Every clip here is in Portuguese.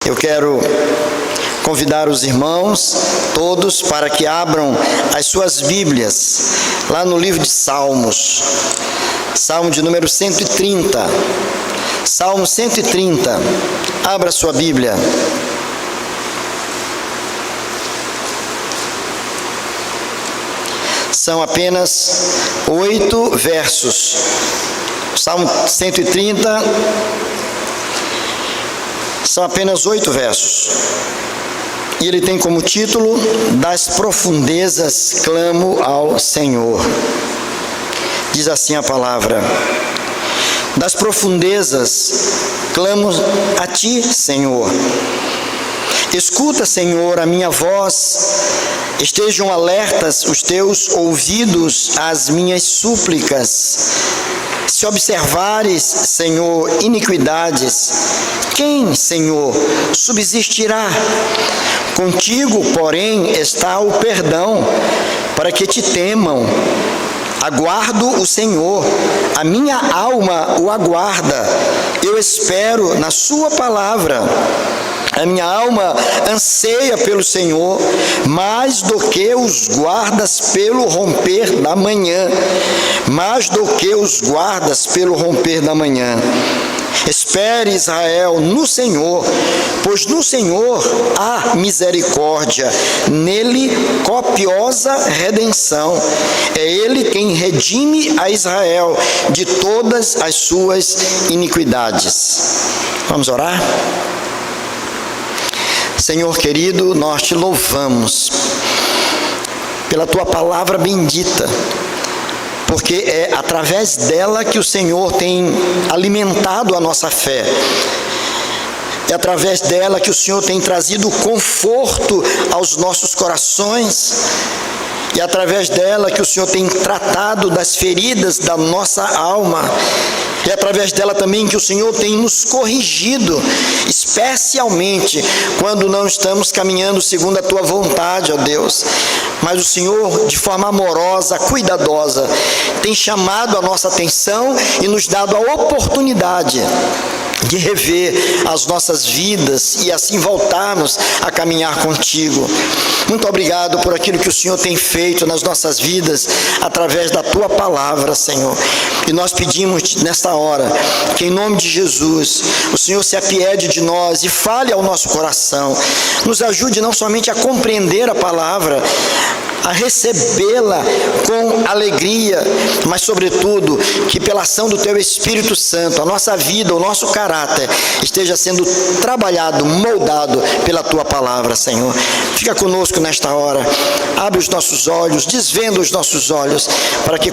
Eu quero convidar os irmãos todos para que abram as suas Bíblias lá no livro de Salmos, Salmo de número 130. Salmo 130. Abra sua Bíblia. São apenas 8 versos. Salmo 130 são apenas 8 versos. E ele tem como título: Das profundezas clamo ao Senhor. Diz assim a palavra: Das profundezas clamo a ti, Senhor. Escuta, Senhor, a minha voz. Estejam alertas os teus ouvidos às minhas súplicas. Se observares, Senhor, iniquidades, quem, Senhor, subsistirá? Contigo, porém, está o perdão, para que te temam. Aguardo o Senhor, a minha alma o aguarda. Eu espero na sua palavra. A minha alma anseia pelo Senhor, mais do que os guardas pelo romper da manhã. Mais do que os guardas pelo romper da manhã. Espere, Israel, no Senhor, pois no Senhor há misericórdia, nele copiosa redenção. É ele quem redime a Israel de todas as suas iniquidades. Vamos orar? Senhor querido, nós te louvamos pela tua palavra bendita, porque é através dela que o Senhor tem alimentado a nossa fé. É através dela que o Senhor tem trazido conforto aos nossos corações. E é através dela que o Senhor tem tratado das feridas da nossa alma. E é através dela também que o Senhor tem nos corrigido, especialmente quando não estamos caminhando segundo a tua vontade, ó Deus. Mas o Senhor, de forma amorosa, cuidadosa, tem chamado a nossa atenção e nos dado a oportunidade de rever as nossas vidas e assim voltarmos a caminhar contigo. Muito obrigado por aquilo que o Senhor tem feito nas nossas vidas através da tua palavra, Senhor. E nós pedimos nesta hora que, em nome de Jesus, o Senhor se apiede de nós e fale ao nosso coração. Nos ajude não somente a compreender a palavra, a recebê-la com alegria, mas sobretudo que pela ação do teu Espírito Santo, a nossa vida, o nosso caráter esteja sendo trabalhado, moldado pela tua palavra, Senhor. Fica conosco nesta hora, abre os nossos olhos, desvenda os nossos olhos, para que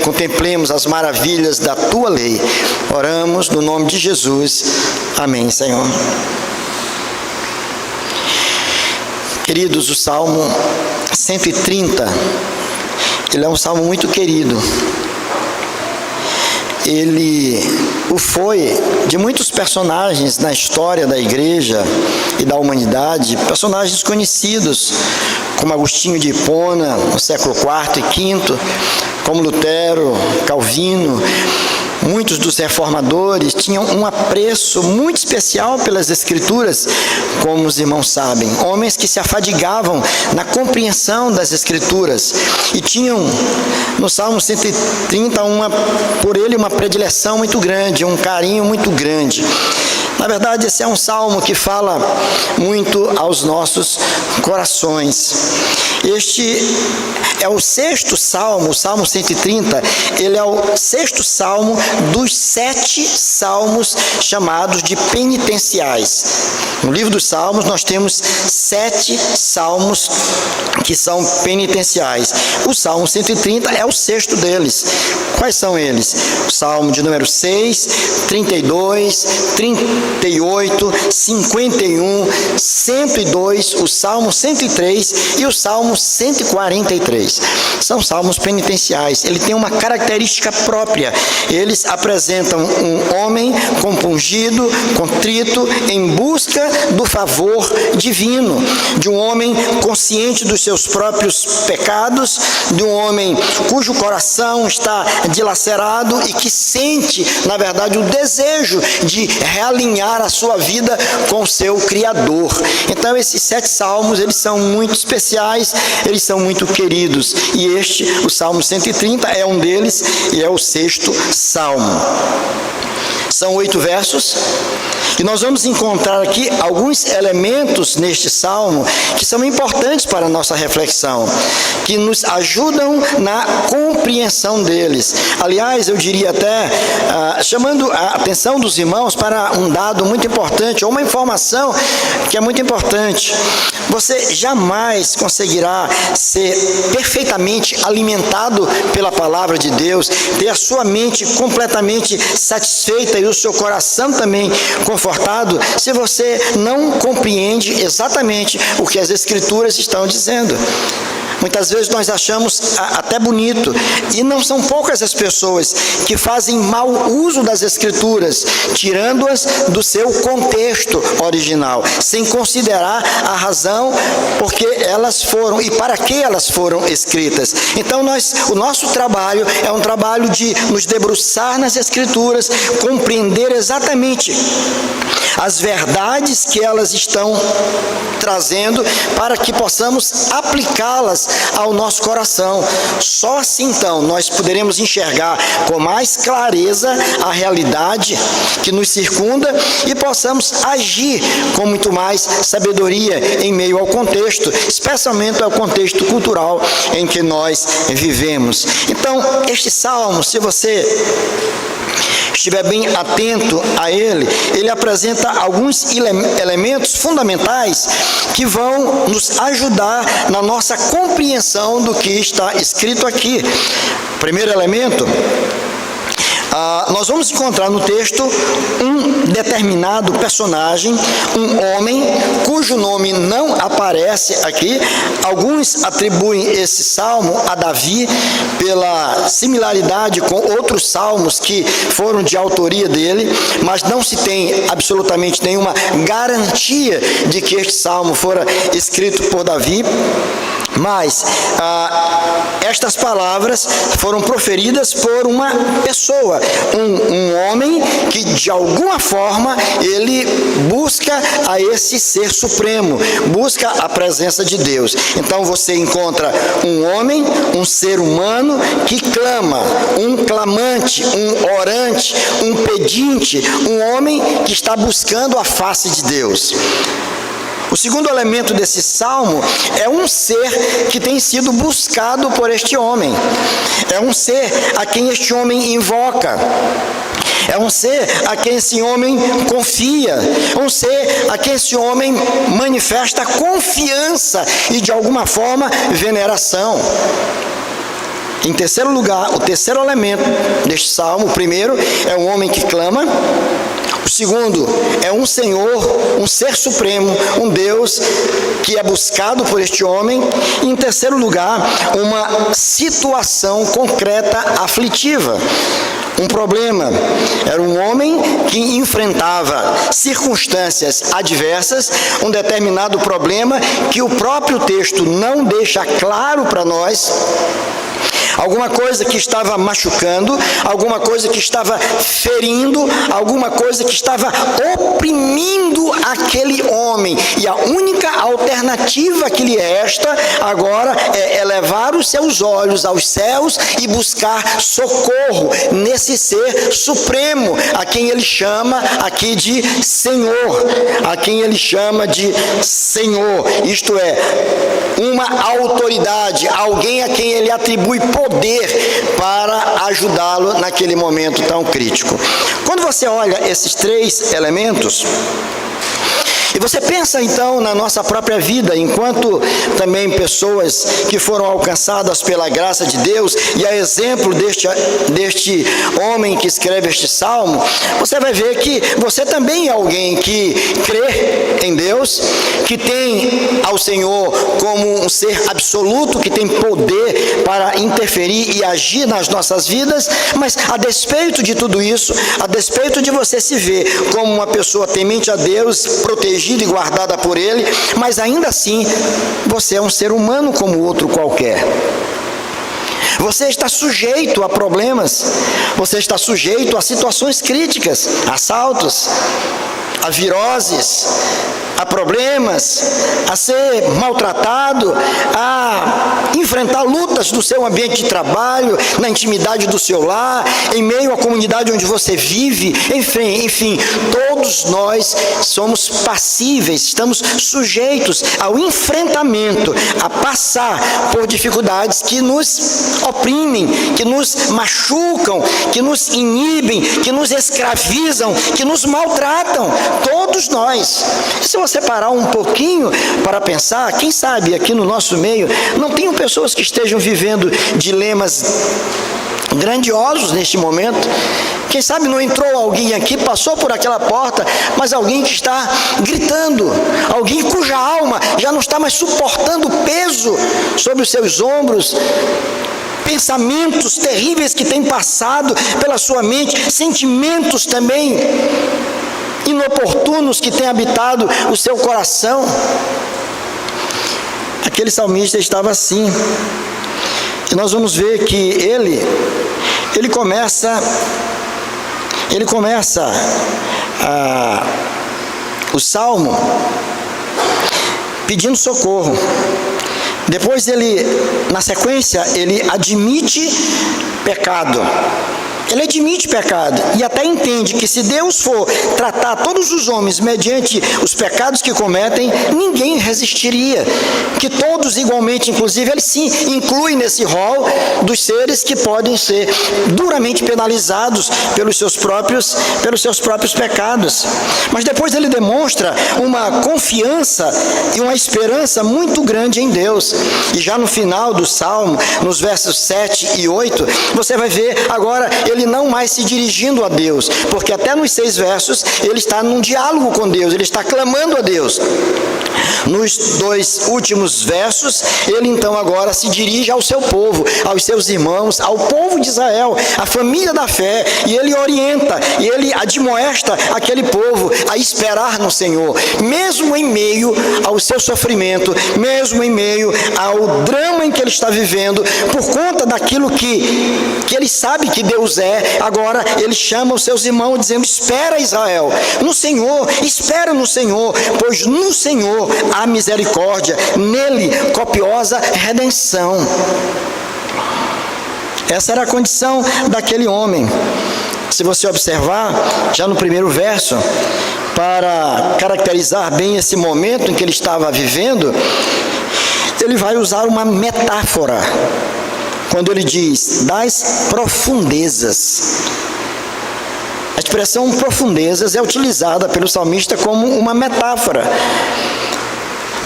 contemplemos as maravilhas da tua lei. Oramos no nome de Jesus. Amém, Senhor. Queridos, o Salmo 130, ele é um salmo muito querido. Ele o foi de muitos personagens na história da igreja e da humanidade, personagens conhecidos, como Agostinho de Hipona, no século IV e V, como Lutero, Calvino. Muitos dos reformadores tinham um apreço muito especial pelas Escrituras, como os irmãos sabem. Homens que se afadigavam na compreensão das Escrituras e tinham, no Salmo 130, por ele uma predileção muito grande, um carinho muito grande. Na verdade, esse é um salmo que fala muito aos nossos corações. Este é o sexto salmo, o Salmo 130, ele é o sexto salmo dos 7 salmos chamados de penitenciais. No livro dos Salmos nós temos 7 salmos que são penitenciais. O Salmo 130 é o sexto deles. Quais são eles? O Salmo de número 6, 32, 38, 51, 102, o Salmo 103 e o Salmo 143. São salmos penitenciais. Ele tem uma característica própria. Eles apresentam um homem compungido, contrito, em busca do favor divino, de um homem consciente dos seus próprios pecados, de um homem cujo coração está dilacerado e que sente, na verdade, o desejo de realinhar a sua vida com o seu Criador. Então, esses 7 salmos, eles são muito especiais, eles são muito queridos. E este, o Salmo 130, é um deles e é o 6º salmo. São 8 versos, e nós vamos encontrar aqui alguns elementos neste salmo que são importantes para a nossa reflexão, que nos ajudam na compreensão deles. Aliás, eu diria até, chamando a atenção dos irmãos para um dado muito importante, ou uma informação que é muito importante. Você jamais conseguirá ser perfeitamente alimentado pela palavra de Deus, ter a sua mente completamente satisfeita e o seu coração também confortado, se você não compreende exatamente o que as Escrituras estão dizendo. Muitas vezes nós achamos até bonito, e não são poucas as pessoas que fazem mau uso das Escrituras, tirando-as do seu contexto original, sem considerar a razão porque elas foram e para que elas foram escritas. Então o nosso trabalho é um trabalho de nos debruçar nas Escrituras, compreender exatamente as verdades que elas estão trazendo, para que possamos aplicá-las ao nosso coração. Só assim, então, nós poderemos enxergar com mais clareza a realidade que nos circunda e possamos agir com muito mais sabedoria em meio ao contexto, especialmente ao contexto cultural em que nós vivemos. Então, este salmo, se você estiver bem atento a ele, ele apresenta alguns elementos fundamentais que vão nos ajudar na nossa compreensão do que está escrito aqui. Primeiro elemento, nós vamos encontrar no texto um determinado personagem, um homem, cujo nome não aparece aqui. Alguns atribuem esse salmo a Davi, pela similaridade com outros salmos que foram de autoria dele, mas não se tem absolutamente nenhuma garantia de que este salmo fora escrito por Davi. Mas estas palavras foram proferidas por uma pessoa, um homem que de alguma forma ele busca a esse ser supremo, busca a presença de Deus. Então você encontra um homem, um ser humano que clama, um clamante, um orante, um pedinte, um homem que está buscando a face de Deus. O segundo elemento desse salmo é um ser que tem sido buscado por este homem. É um ser a quem este homem invoca. É um ser a quem esse homem confia. Um ser a quem esse homem manifesta confiança e, de alguma forma, veneração. Em terceiro lugar, o terceiro elemento deste salmo, o primeiro é um homem que clama. O segundo é um Senhor, um ser supremo, um Deus que é buscado por este homem. E em terceiro lugar, uma situação concreta aflitiva. Um problema. Era um homem que enfrentava circunstâncias adversas, um determinado problema que o próprio texto não deixa claro para nós. Alguma coisa que estava machucando, alguma coisa que estava ferindo, alguma coisa que estava oprimindo aquele homem. E a única alternativa que lhe resta agora é elevar os seus olhos aos céus e buscar socorro nesse ser supremo, a quem ele chama aqui de Senhor, a quem ele chama de Senhor, isto é, uma autoridade, alguém a quem ele atribui poder para ajudá-lo naquele momento tão crítico. Quando você olha esses 3 elementos, e você pensa então na nossa própria vida, enquanto também pessoas que foram alcançadas pela graça de Deus, e a exemplo deste homem que escreve este salmo, você vai ver que você também é alguém que crê em Deus, que tem ao Senhor como um ser absoluto, que tem poder para interferir e agir nas nossas vidas, mas a despeito de tudo isso, a despeito de você se ver como uma pessoa temente a Deus, protegida protegida e guardada por Ele, mas ainda assim, você é um ser humano como outro qualquer. Você está sujeito a problemas, você está sujeito a situações críticas, a assaltos, a viroses, a problemas, a ser maltratado, a enfrentar lutas no seu ambiente de trabalho, na intimidade do seu lar, em meio à comunidade onde você vive, enfim, todos nós somos passíveis, estamos sujeitos ao enfrentamento, a passar por dificuldades que nos oprimem, que nos machucam, que nos inibem, que nos escravizam, que nos maltratam, todos nós. Se você parar um pouquinho para pensar, quem sabe aqui no nosso meio não tenham pessoas que estejam vivendo dilemas grandiosos neste momento. Quem sabe não entrou alguém aqui, passou por aquela porta, mas alguém que está gritando, alguém cuja alma já não está mais suportando o peso sobre os seus ombros, pensamentos terríveis que têm passado pela sua mente, sentimentos também inoportunos que têm habitado o seu coração. Aquele salmista estava assim, e nós vamos ver que ele começa o salmo pedindo socorro. Depois na sequência, ele admite pecado. Ele admite pecado e até entende que se Deus for tratar todos os homens mediante os pecados que cometem, ninguém resistiria. Que todos igualmente, inclusive, ele se inclui nesse rol dos seres que podem ser duramente penalizados pelos seus próprios pecados. Mas depois ele demonstra uma confiança e uma esperança muito grande em Deus. E já no final do Salmo, nos versos 7 e 8, você vai ver agora ele não mais se dirigindo a Deus, porque até nos 6 versos ele está num diálogo com Deus, ele está clamando a Deus. Nos 2 últimos versos, ele então agora se dirige ao seu povo, aos seus irmãos, ao povo de Israel, à família da fé, e ele orienta, e ele admoesta aquele povo a esperar no Senhor, mesmo em meio ao seu sofrimento, mesmo em meio ao drama em que ele está vivendo, por conta daquilo que ele sabe que Deus é. Agora ele chama os seus irmãos dizendo: espera, Israel, no Senhor, espera no Senhor, pois no Senhor há misericórdia, nele copiosa redenção. Essa era a condição daquele homem. Se você observar, já no primeiro verso, para caracterizar bem esse momento em que ele estava vivendo, ele vai usar uma metáfora, quando ele diz, das profundezas. A expressão profundezas é utilizada pelo salmista como uma metáfora,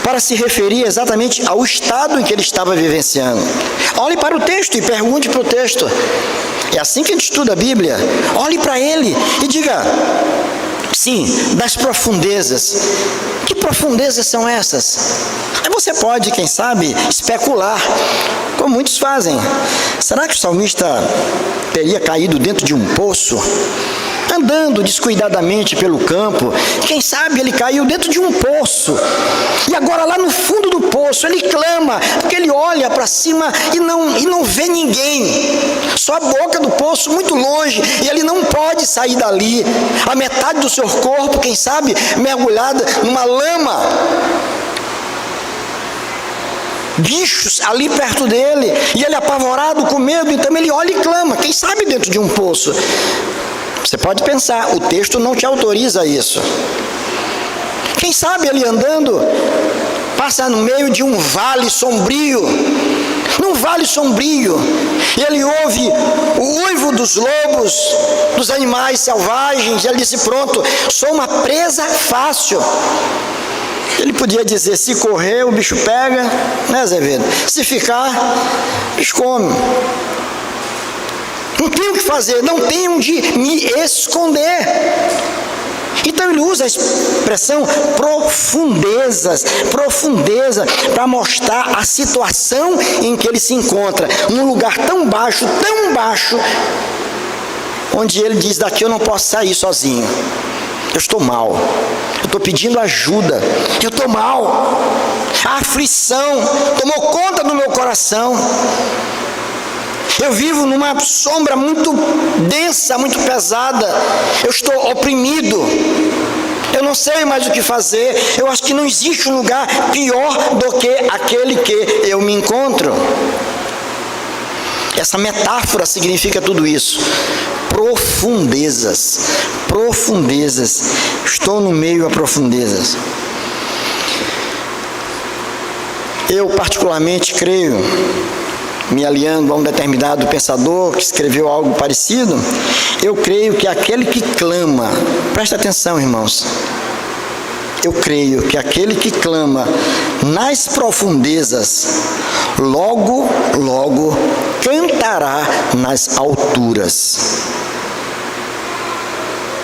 para se referir exatamente ao estado em que ele estava vivenciando. Olhe para o texto e pergunte para o texto. É assim que a gente estuda a Bíblia. Olhe para ele e diga: sim, das profundezas. Que profundezas são essas? Aí você pode, quem sabe, especular, como muitos fazem. Será que o salmista teria caído dentro de um poço? Andando descuidadamente pelo campo, quem sabe ele caiu dentro de um poço, e agora lá no fundo do poço ele clama, porque ele olha para cima e não vê ninguém, só a boca do poço muito longe, e ele não pode sair dali, a metade do seu corpo, quem sabe, mergulhada numa lama, bichos ali perto dele, e ele apavorado, com medo, então ele olha e clama, quem sabe dentro de um poço. Você pode pensar, o texto não te autoriza isso. Quem sabe ele andando, passa no meio de um vale sombrio, num vale sombrio, e ele ouve o uivo dos lobos, dos animais selvagens, e ele disse: pronto, sou uma presa fácil. Ele podia dizer: se correr o bicho pega, né, Azevedo? Se ficar, o bicho come. Não tenho o que fazer, não tenho onde me esconder. Então ele usa a expressão profundeza, para mostrar a situação em que ele se encontra, num lugar tão baixo, onde ele diz: daqui eu não posso sair sozinho, eu estou mal, eu estou pedindo ajuda, eu estou mal, a aflição tomou conta do meu coração, eu vivo numa sombra muito densa, muito pesada, eu estou oprimido, eu não sei mais o que fazer, eu acho que não existe um lugar pior do que aquele que eu me encontro. Essa metáfora significa tudo isso. Profundezas, profundezas. Estou no meio a profundezas. Eu particularmente creio, me aliando a um determinado pensador que escreveu algo parecido, eu creio que aquele que clama, presta atenção, irmãos, eu creio que aquele que clama nas profundezas, logo, logo cantará nas alturas.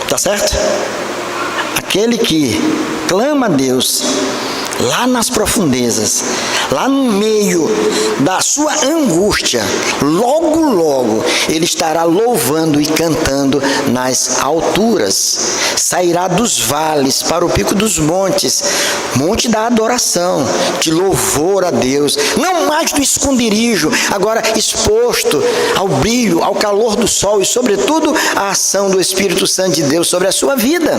Tá certo? Aquele que clama a Deus lá nas profundezas, lá no meio da sua angústia, logo, logo, ele estará louvando e cantando nas alturas. Sairá dos vales para o pico dos montes, monte da adoração, de louvor a Deus, não mais do esconderijo, agora exposto ao brilho, ao calor do sol e, sobretudo, à ação do Espírito Santo de Deus sobre a sua vida.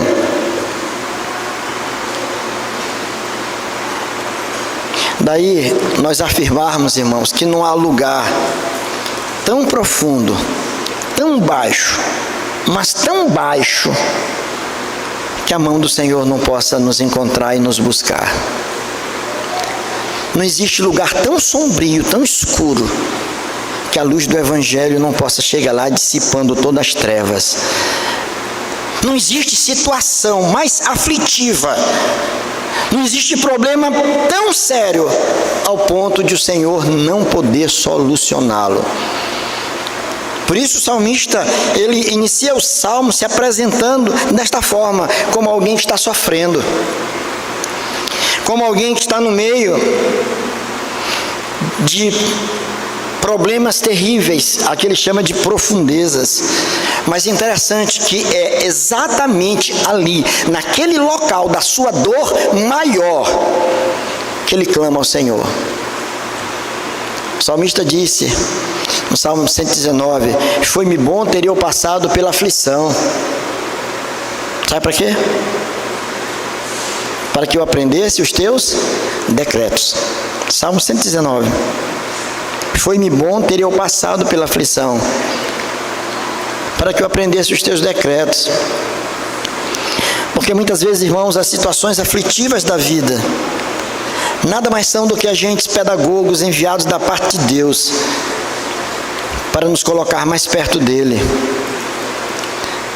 Daí nós afirmarmos, irmãos, que não há lugar tão profundo, tão baixo, mas tão baixo, que a mão do Senhor não possa nos encontrar e nos buscar. Não existe lugar tão sombrio, tão escuro, que a luz do Evangelho não possa chegar lá dissipando todas as trevas. Não existe situação mais aflitiva, não existe problema tão sério ao ponto de o Senhor não poder solucioná-lo. Por isso o salmista, ele inicia o salmo se apresentando desta forma, como alguém que está sofrendo, como alguém que está no meio de problemas terríveis, aqui ele chama de profundezas. Mas é interessante que é exatamente ali, naquele local da sua dor maior, que ele clama ao Senhor. O salmista disse, no Salmo 119, foi-me bom ter eu passado pela aflição. Sabe para quê? Para que eu aprendesse os teus decretos. Salmo 119. Foi-me bom ter eu passado pela aflição, para que eu aprendesse os teus decretos. Porque muitas vezes, irmãos, as situações aflitivas da vida nada mais são do que agentes pedagogos enviados da parte de Deus para nos colocar mais perto dele.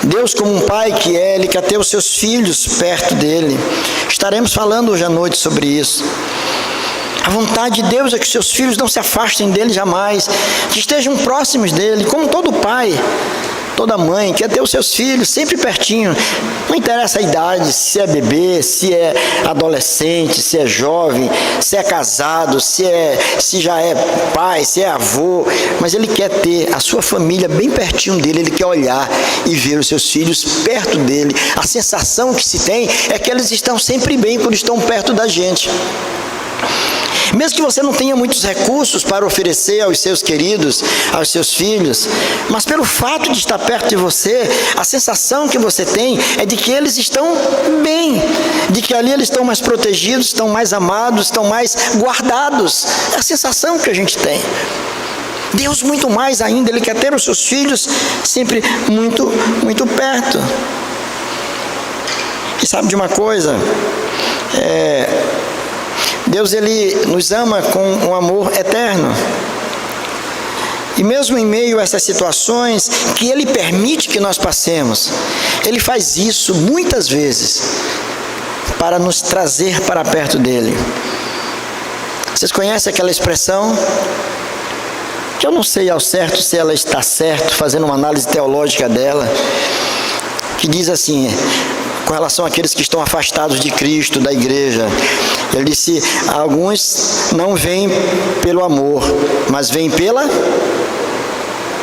Deus, como um pai que é, ele quer ter os seus filhos perto dele. Estaremos falando hoje à noite sobre isso. A vontade de Deus é que seus filhos não se afastem dele jamais, que estejam próximos dele, como todo pai, toda mãe quer ter os seus filhos sempre pertinho. Não interessa a idade, se é bebê, se é adolescente, se é jovem, se é casado, se já é pai, se é avô, mas ele quer ter a sua família bem pertinho dele, ele quer olhar e ver os seus filhos perto dele. A sensação que se tem é que eles estão sempre bem quando estão perto da gente. Mesmo que você não tenha muitos recursos para oferecer aos seus queridos, aos seus filhos, mas pelo fato de estar perto de você, a sensação que você tem é de que eles estão bem, de que ali eles estão mais protegidos, estão mais amados, estão mais guardados. É a sensação que a gente tem. Deus muito mais ainda, ele quer ter os seus filhos sempre muito, muito perto. E sabe de uma coisa? Deus, ele nos ama com um amor eterno. E mesmo em meio a essas situações que ele permite que nós passemos, ele faz isso muitas vezes para nos trazer para perto dele. Vocês conhecem aquela expressão? Que eu não sei ao certo se ela está certa, fazendo uma análise teológica dela, que diz assim, com relação àqueles que estão afastados de Cristo, da igreja. Ele disse, alguns não vêm pelo amor, mas vêm pela...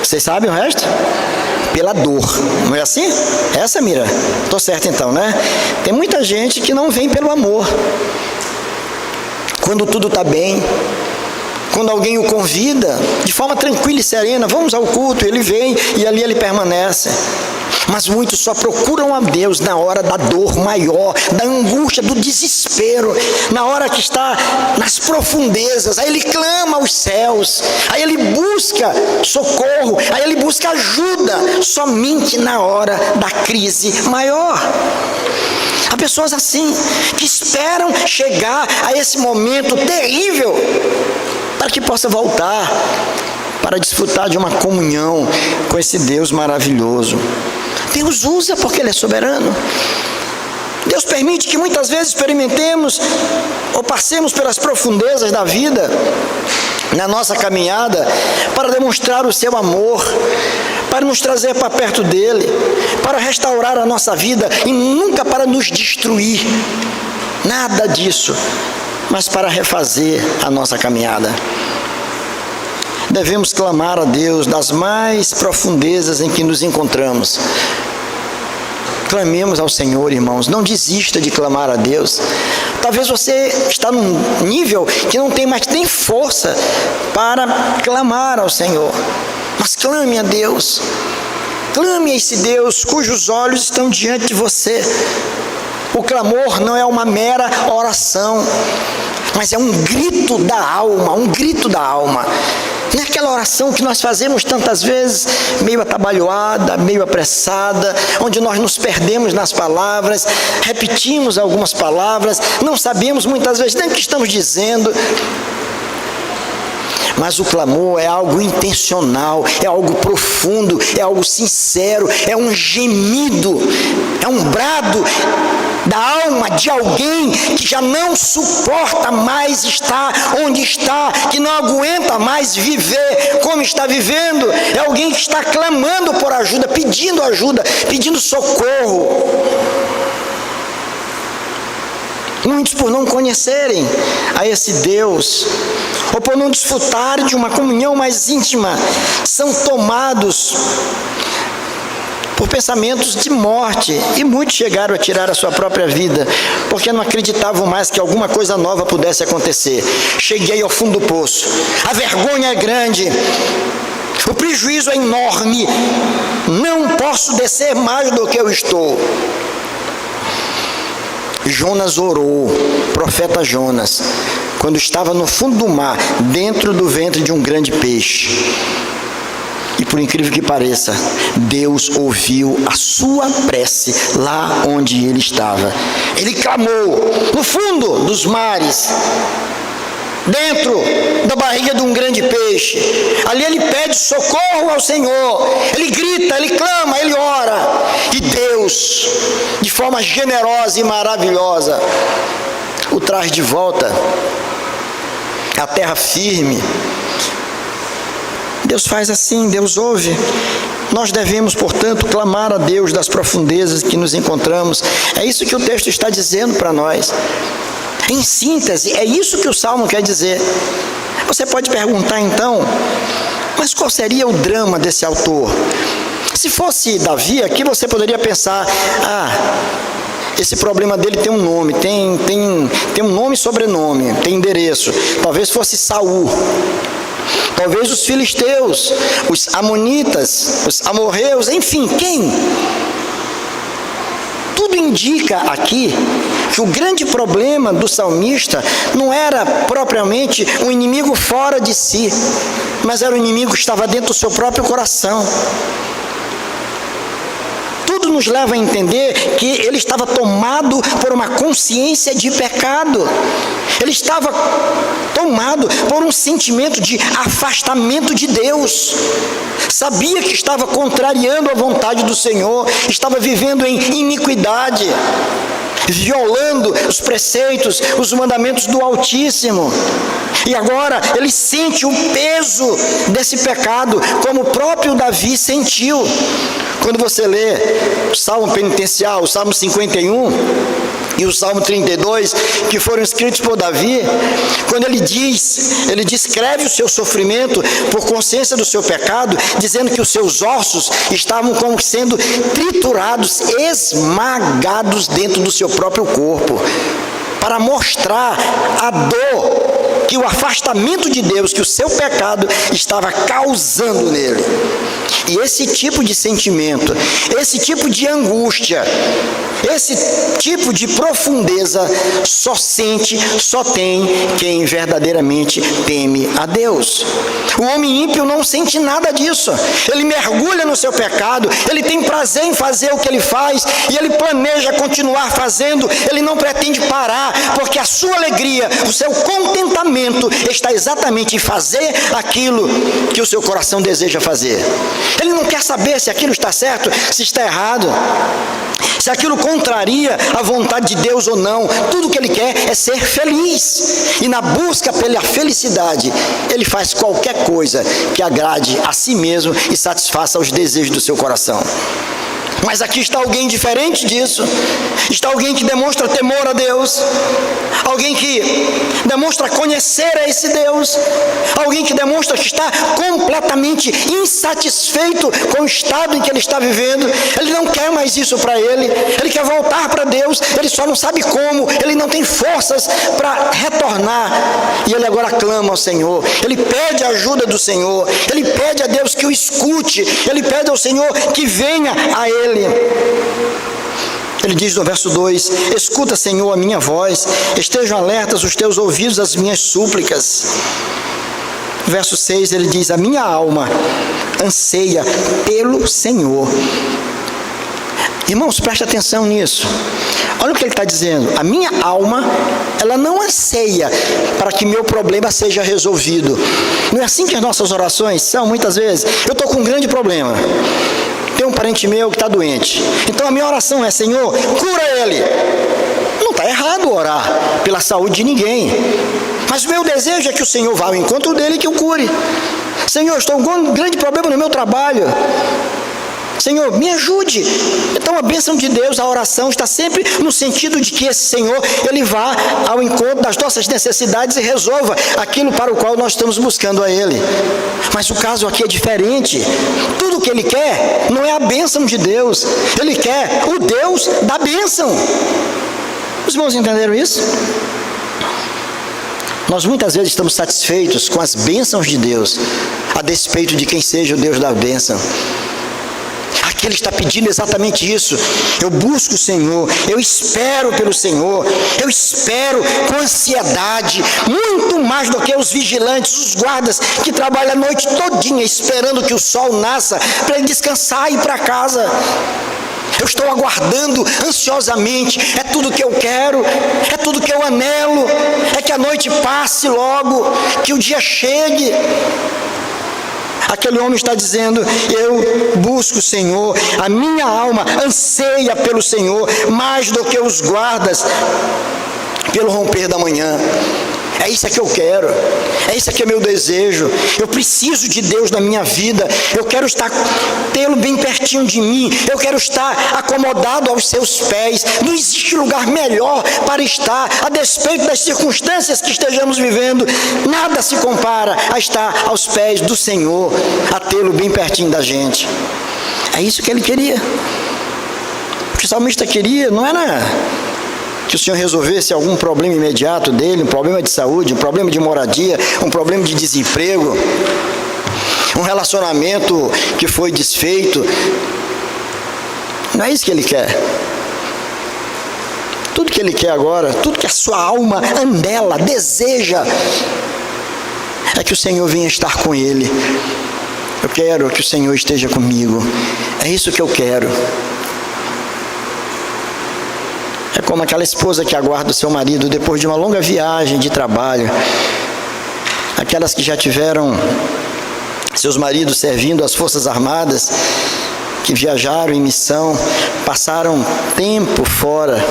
Vocês sabem o resto? pela dor. Não é assim? É essa, Mira? Estou certo então, né? Tem muita gente que não vem pelo amor. Quando tudo está bem, quando alguém o convida, de forma tranquila e serena, vamos ao culto, ele vem e ali ele permanece. Mas muitos só procuram a Deus na hora da dor maior, da angústia, do desespero, na hora que está nas profundezas. Aí ele clama aos céus, aí ele busca socorro, aí ele busca ajuda, somente na hora da crise maior. Há pessoas assim, que esperam chegar a esse momento terrível, para que possa voltar, para desfrutar de uma comunhão com esse Deus maravilhoso. Deus usa porque Ele é soberano. Deus permite que muitas vezes experimentemos ou passemos pelas profundezas da vida, na nossa caminhada, para demonstrar o seu amor, para nos trazer para perto dEle, para restaurar a nossa vida e nunca para nos destruir. Nada disso, mas para refazer a nossa caminhada. Devemos clamar a Deus das mais profundezas em que nos encontramos. Clamemos ao Senhor, irmãos. Não desista de clamar a Deus. Talvez você está num nível que não tem mais nem força para clamar ao Senhor. Mas clame a Deus. Clame a esse Deus cujos olhos estão diante de você. O clamor não é uma mera oração, mas é um grito da alma, um grito da alma. Não é aquela oração que nós fazemos tantas vezes, meio atabalhoada, meio apressada, onde nós nos perdemos nas palavras, repetimos algumas palavras, não sabemos muitas vezes nem o que estamos dizendo. Mas o clamor é algo intencional, é algo profundo, é algo sincero, é um gemido, é um brado da alma de alguém que já não suporta mais estar onde está, que não aguenta mais viver como está vivendo. É alguém que está clamando por ajuda, pedindo socorro. Muitos, por não conhecerem a esse Deus, ou por não desfrutarem de uma comunhão mais íntima, são tomados por pensamentos de morte, e muitos chegaram a tirar a sua própria vida, porque não acreditavam mais que alguma coisa nova pudesse acontecer. Cheguei ao fundo do poço, a vergonha é grande, o prejuízo é enorme, não posso descer mais do que eu estou. Jonas orou, profeta Jonas, quando estava no fundo do mar, dentro do ventre de um grande peixe. E por incrível que pareça, Deus ouviu a sua prece lá onde ele estava. Ele clamou no fundo dos mares, dentro da barriga de um grande peixe. Ali ele pede socorro ao Senhor, ele grita, ele clama, ele ora, e Deus, de forma generosa e maravilhosa, o traz de volta à terra firme. Deus faz assim, Deus ouve. Nós devemos, portanto, clamar a Deus das profundezas que nos encontramos. É isso que o texto está dizendo para nós. Em síntese, é isso que o Salmo quer dizer. Você pode perguntar então, mas qual seria o drama desse autor? Se fosse Davi, aqui você poderia pensar, esse problema dele tem um nome, tem um nome e sobrenome, tem endereço. Talvez fosse Saul. Talvez os filisteus, os amonitas, os amorreus, enfim, quem? Tudo indica aqui que o grande problema do salmista não era propriamente um inimigo fora de si, mas era um inimigo que estava dentro do seu próprio coração. Tudo nos leva a entender que ele estava tomado por uma consciência de pecado. Ele estava tomado por um sentimento de afastamento de Deus. Sabia que estava contrariando a vontade do Senhor, estava vivendo em iniquidade, violando os preceitos, os mandamentos do Altíssimo. E agora ele sente o peso desse pecado, como o próprio Davi sentiu. Quando você lê o Salmo penitencial, o Salmo 51, e o Salmo 32, que foram escritos por Davi, quando ele descreve o seu sofrimento por consciência do seu pecado, dizendo que os seus ossos estavam como sendo triturados, esmagados dentro do seu próprio corpo, para mostrar a dor que o afastamento de Deus, que o seu pecado estava causando nele. E esse tipo de sentimento, esse tipo de angústia, esse tipo de profundeza só tem quem verdadeiramente teme a Deus. O homem ímpio não sente nada disso. Ele mergulha no seu pecado, ele tem prazer em fazer o que ele faz e ele planeja continuar fazendo. Ele não pretende parar, porque a sua alegria, o seu contentamento está exatamente em fazer aquilo que o seu coração deseja fazer. Ele não quer saber se aquilo está certo, se está errado, se aquilo contraria a vontade de Deus ou não. Tudo que ele quer é ser feliz, e na busca pela felicidade ele faz qualquer coisa que agrade a si mesmo e satisfaça os desejos do seu coração. Mas aqui está alguém diferente disso. Está alguém que demonstra temor a Deus, alguém que demonstra conhecer a esse Deus, alguém que demonstra que está completamente insatisfeito com o estado em que ele está vivendo. Ele não quer mais isso para ele, ele quer voltar para Deus, ele só não sabe como, ele não tem forças para retornar, e ele agora clama ao Senhor, ele pede a ajuda do Senhor, ele pede a Deus que o escute, ele pede ao Senhor que venha a ele. Ele diz no verso 2: escuta, Senhor, a minha voz, estejam alertas os teus ouvidos às minhas súplicas. Verso 6 ele diz: a minha alma anseia pelo Senhor. Irmãos, preste atenção nisso. Olha o que ele está dizendo: a minha alma, ela não anseia para que meu problema seja resolvido. Não é assim que as nossas orações são muitas vezes? Eu estou com um grande problema, tem um parente meu que está doente, então a minha oração é: Senhor, cura ele. Não está errado orar pela saúde de ninguém, mas o meu desejo é que o Senhor vá ao encontro dele e que o cure. Senhor, estou com um grande problema no meu trabalho, Senhor, me ajude. Então a bênção de Deus, a oração está sempre no sentido de que esse Senhor, ele vá ao encontro das nossas necessidades e resolva aquilo para o qual nós estamos buscando a ele. Mas o caso aqui é diferente. Tudo que ele quer não é a bênção de Deus, ele quer o Deus da bênção. Os irmãos entenderam isso? Nós muitas vezes estamos satisfeitos com as bênçãos de Deus, a despeito de quem seja o Deus da bênção. Aqui ele está pedindo exatamente isso: eu busco o Senhor, eu espero pelo Senhor, eu espero com ansiedade, muito mais do que os vigilantes, os guardas que trabalham a noite todinha esperando que o sol nasça para ele descansar e ir para casa. Eu estou aguardando ansiosamente, é tudo que eu quero, é tudo que eu anelo, é que a noite passe logo, que o dia chegue. Aquele homem está dizendo: eu busco o Senhor, a minha alma anseia pelo Senhor, mais do que os guardas pelo romper da manhã. É isso que eu quero, é isso que é meu desejo. Eu preciso de Deus na minha vida, eu quero tê-lo bem pertinho de mim, eu quero estar acomodado aos seus pés. Não existe lugar melhor para estar, a despeito das circunstâncias que estejamos vivendo. Nada se compara a estar aos pés do Senhor, a tê-lo bem pertinho da gente. É isso que ele queria. O que o salmista queria não era que o Senhor resolvesse algum problema imediato dele, um problema de saúde, um problema de moradia, um problema de desemprego, um relacionamento que foi desfeito. Não é isso que ele quer. Tudo que ele quer agora, tudo que a sua alma anela, deseja, é que o Senhor venha estar com ele. Eu quero que o Senhor esteja comigo. É isso que eu quero. É como aquela esposa que aguarda o seu marido depois de uma longa viagem de trabalho. Aquelas que já tiveram seus maridos servindo às Forças Armadas, que viajaram em missão, passaram tempo fora.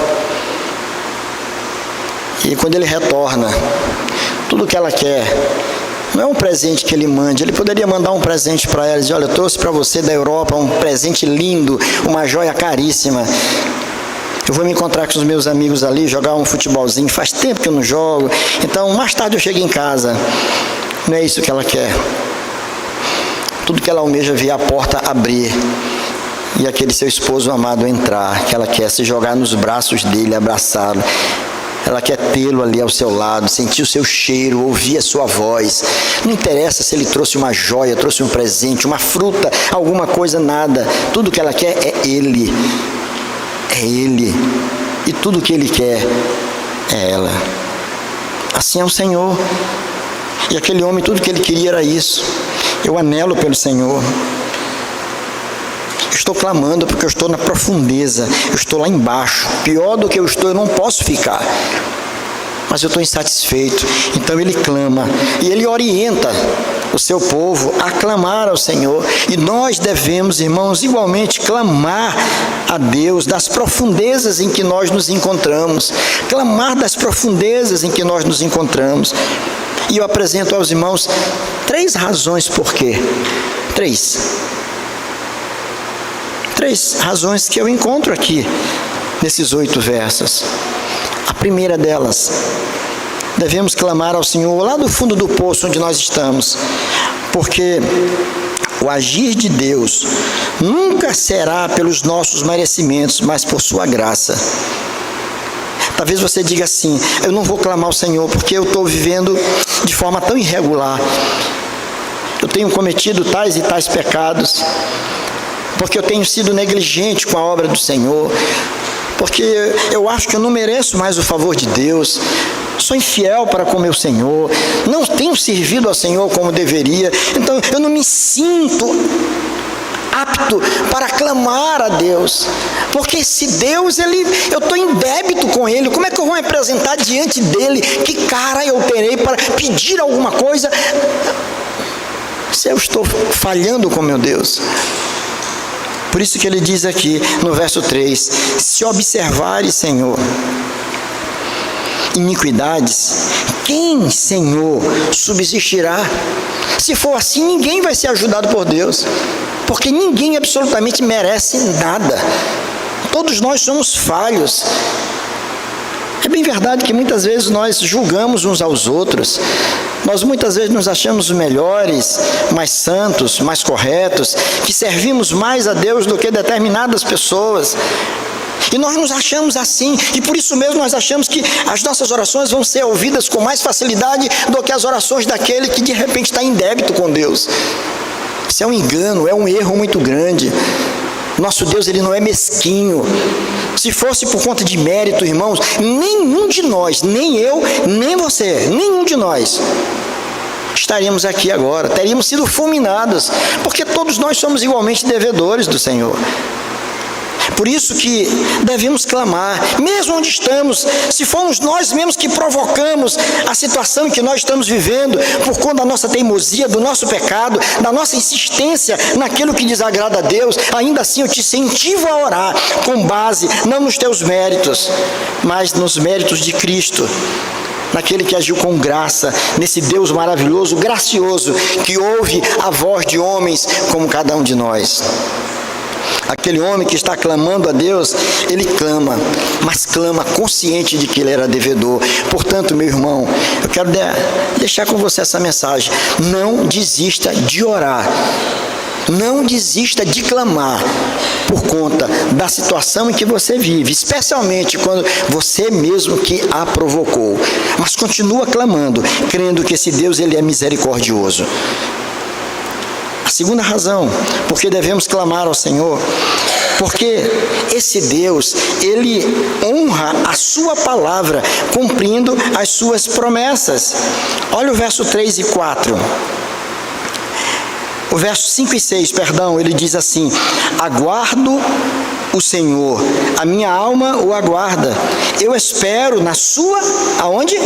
E quando ele retorna, tudo que ela quer não é um presente que ele mande. Ele poderia mandar um presente para ela, dizer: olha, eu trouxe para você da Europa um presente lindo, uma joia caríssima. Eu eu vou me encontrar com os meus amigos ali, jogar um futebolzinho, faz tempo que eu não jogo, então mais tarde eu chego em casa. Não é isso que ela quer. Tudo que ela almeja é ver a porta abrir e aquele seu esposo amado entrar, que ela quer se jogar nos braços dele, abraçá-lo. Ela quer tê-lo ali ao seu lado, sentir o seu cheiro, ouvir a sua voz. Não interessa se ele trouxe uma joia, trouxe um presente, uma fruta, alguma coisa, nada. Tudo que ela quer é ele. É ele. E tudo que ele quer é ela. Assim é o Senhor. E aquele homem, tudo que ele queria era isso. Eu anelo pelo Senhor. Estou clamando porque eu estou na profundeza, eu estou lá embaixo, pior do que eu estou, eu não posso ficar, mas eu estou insatisfeito. Então ele clama, e ele orienta o seu povo a clamar ao Senhor, e nós devemos, irmãos, igualmente clamar a Deus das profundezas em que nós nos encontramos, clamar das profundezas em que nós nos encontramos. E eu apresento aos irmãos 3 razões por quê. 3 razões que eu encontro aqui, nesses 8 versos. A primeira delas, devemos clamar ao Senhor lá do fundo do poço onde nós estamos, porque o agir de Deus nunca será pelos nossos merecimentos, mas por sua graça. Talvez você diga assim: eu não vou clamar ao Senhor porque eu estou vivendo de forma tão irregular, eu tenho cometido tais e tais pecados, porque eu tenho sido negligente com a obra do Senhor, porque eu acho que eu não mereço mais o favor de Deus, sou infiel para com meu Senhor, não tenho servido ao Senhor como deveria, então eu não me sinto apto para clamar a Deus, porque esse Deus, eu estou em débito com Ele, como é que eu vou me apresentar diante dEle? Que cara eu terei para pedir alguma coisa, se eu estou falhando com meu Deus? Por isso que ele diz aqui no verso 3, se observares, Senhor, iniquidades, quem, Senhor, subsistirá? Se for assim, ninguém vai ser ajudado por Deus, porque ninguém absolutamente merece nada. Todos nós somos falhos. É bem verdade que muitas vezes nós julgamos uns aos outros, nós muitas vezes nos achamos os melhores, mais santos, mais corretos, que servimos mais a Deus do que determinadas pessoas. E nós nos achamos assim, e por isso mesmo nós achamos que as nossas orações vão ser ouvidas com mais facilidade do que as orações daquele que de repente está em débito com Deus. Isso é um engano, é um erro muito grande. Nosso Deus, Ele não é mesquinho. Se fosse por conta de mérito, irmãos, nenhum de nós, nem eu, nem você, nenhum de nós estaríamos aqui agora, teríamos sido fulminados, porque todos nós somos igualmente devedores do Senhor. Por isso que devemos clamar, mesmo onde estamos, se formos nós mesmos que provocamos a situação em que nós estamos vivendo, por conta da nossa teimosia, do nosso pecado, da nossa insistência naquilo que desagrada a Deus, ainda assim eu te incentivo a orar com base, não nos teus méritos, mas nos méritos de Cristo, naquele que agiu com graça, nesse Deus maravilhoso, gracioso, que ouve a voz de homens como cada um de nós. Aquele homem que está clamando a Deus, ele clama, mas clama consciente de que ele era devedor. Portanto, meu irmão, eu quero deixar com você essa mensagem: não desista de orar, não desista de clamar por conta da situação em que você vive, especialmente quando você mesmo que a provocou, mas continua clamando, crendo que esse Deus, ele é misericordioso. A segunda razão, porque devemos clamar ao Senhor, porque esse Deus, Ele honra a sua palavra, cumprindo as suas promessas. Olha o verso 3 e 4. O verso 5 e 6, perdão, ele diz assim: aguardo o Senhor, a minha alma o aguarda, eu espero na sua, aonde?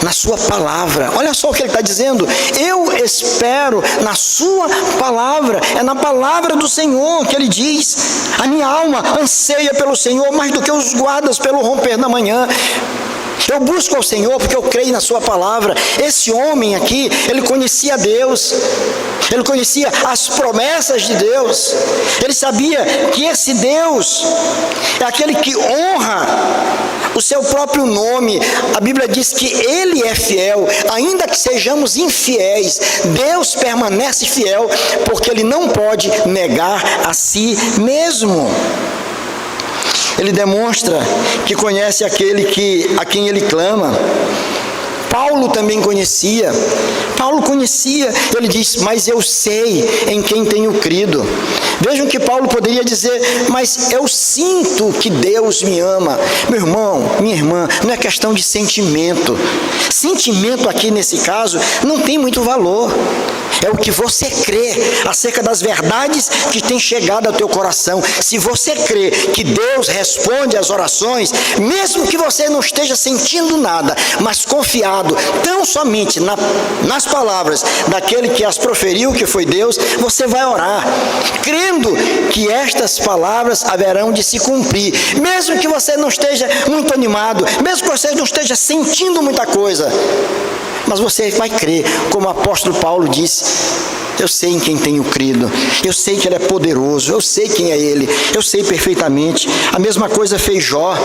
Na sua palavra. Olha só o que ele está dizendo: eu espero na sua palavra. É na palavra do Senhor que ele diz: a minha alma anseia pelo Senhor mais do que os guardas pelo romper da manhã. Eu busco ao Senhor porque eu creio na sua palavra. Esse homem aqui, ele conhecia Deus, ele conhecia as promessas de Deus, ele sabia que esse Deus é aquele que honra o seu próprio nome. A Bíblia diz que Ele é fiel, ainda que sejamos infiéis, Deus permanece fiel, porque Ele não pode negar a si mesmo. Ele demonstra que conhece aquele a quem ele clama. Paulo também conhecia. Ele diz, mas eu sei em quem tenho crido. Vejam que Paulo poderia dizer, mas eu sinto que Deus me ama. Meu irmão, minha irmã, não é questão de sentimento. Sentimento aqui nesse caso não tem muito valor. É o que você crê acerca das verdades que tem chegado ao teu coração. Se você crê que Deus responde às orações, mesmo que você não esteja sentindo nada, mas confiado tão somente nas palavras daquele que as proferiu, que foi Deus, você vai orar, crendo que estas palavras haverão de se cumprir, mesmo que você não esteja muito animado, mesmo que você não esteja sentindo muita coisa, mas você vai crer, como o apóstolo Paulo disse, eu sei em quem tenho crido, eu sei que Ele é poderoso, eu sei quem é Ele, eu sei perfeitamente. A mesma coisa fez Jó,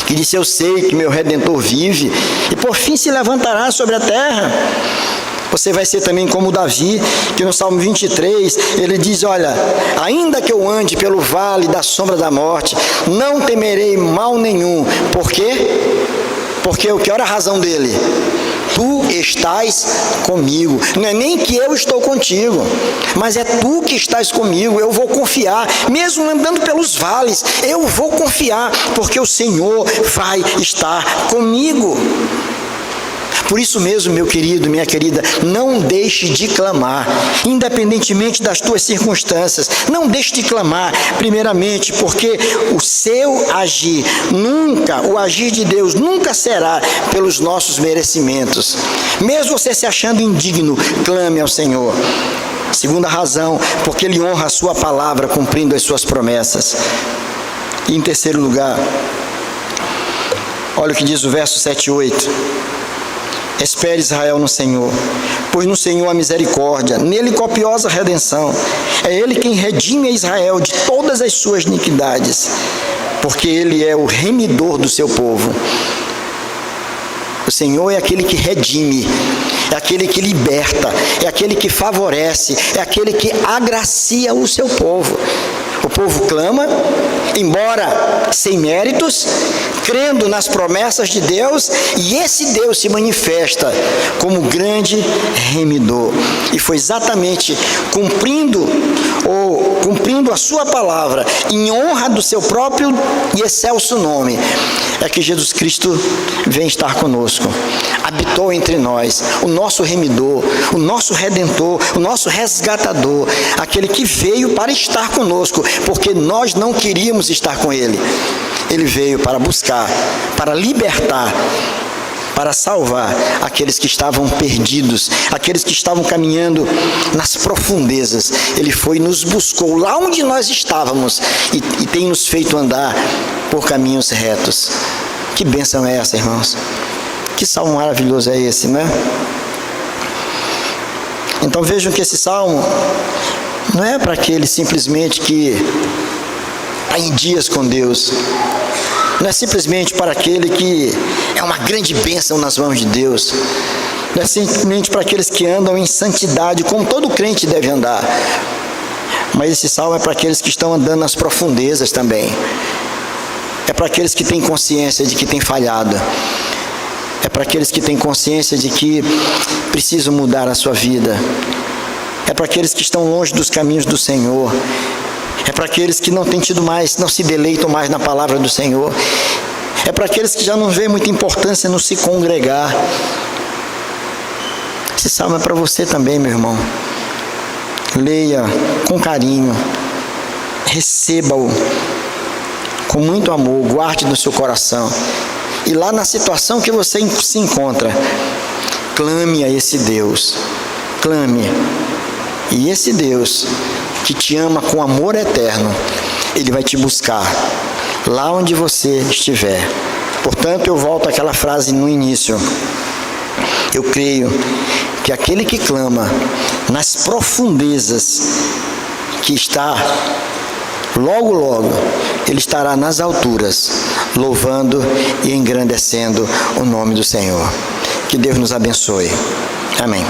que disse, eu sei que meu Redentor vive, e por fim se levantará sobre a terra. Você vai ser também como Davi, que no Salmo 23, ele diz, olha, ainda que eu ande pelo vale da sombra da morte, não temerei mal nenhum. Por quê? Porque o que era a razão dele? Tu estás comigo. Não é nem que eu estou contigo, mas é tu que estás comigo. Eu vou confiar, mesmo andando pelos vales, eu vou confiar, porque o Senhor vai estar comigo. Por isso mesmo, meu querido, minha querida, não deixe de clamar, independentemente das tuas circunstâncias. Não deixe de clamar, primeiramente, porque o seu agir, o agir de Deus nunca será pelos nossos merecimentos. Mesmo você se achando indigno, clame ao Senhor. Segunda razão, porque Ele honra a sua palavra, cumprindo as suas promessas. E em terceiro lugar, olha o que diz o verso 7 e 8. Espere Israel no Senhor, pois no Senhor há misericórdia, nele copiosa redenção. É Ele quem redime a Israel de todas as suas iniquidades, porque Ele é o remidor do seu povo. O Senhor é aquele que redime, é aquele que liberta, é aquele que favorece, é aquele que agracia o seu povo. O povo clama, embora sem méritos, crendo nas promessas de Deus, e esse Deus se manifesta como grande remidor. E foi exatamente cumprindo a sua palavra, em honra do seu próprio e excelso nome, é que Jesus Cristo vem estar conosco. Habitou entre nós, o nosso remidor, o nosso redentor, o nosso resgatador, aquele que veio para estar conosco, porque nós não queríamos estar com Ele. Ele veio para buscar, para libertar, para salvar aqueles que estavam perdidos, aqueles que estavam caminhando nas profundezas. Ele foi e nos buscou lá onde nós estávamos e tem nos feito andar por caminhos retos. Que bênção é essa, irmãos? Que salmo maravilhoso é esse, né? Então vejam que esse salmo não é para aquele simplesmente que está em dias com Deus. Não é simplesmente para aquele que é uma grande bênção nas mãos de Deus. Não é simplesmente para aqueles que andam em santidade, como todo crente deve andar. Mas esse salmo é para aqueles que estão andando nas profundezas também. É para aqueles que têm consciência de que têm falhado. É para aqueles que têm consciência de que precisam mudar a sua vida. É para aqueles que estão longe dos caminhos do Senhor. É para aqueles que não têm tido mais, não se deleitam mais na palavra do Senhor. É para aqueles que já não veem muita importância no se congregar. Esse salmo é para você também, meu irmão. Leia com carinho. Receba-o com muito amor. Guarde no seu coração. E lá na situação que você se encontra, clame a esse Deus. Clame. E esse Deus que te ama com amor eterno, Ele vai te buscar lá onde você estiver. Portanto, eu volto àquela frase no início. Eu creio que aquele que clama nas profundezas, que está logo, logo, ele estará nas alturas, louvando e engrandecendo o nome do Senhor. Que Deus nos abençoe. Amém.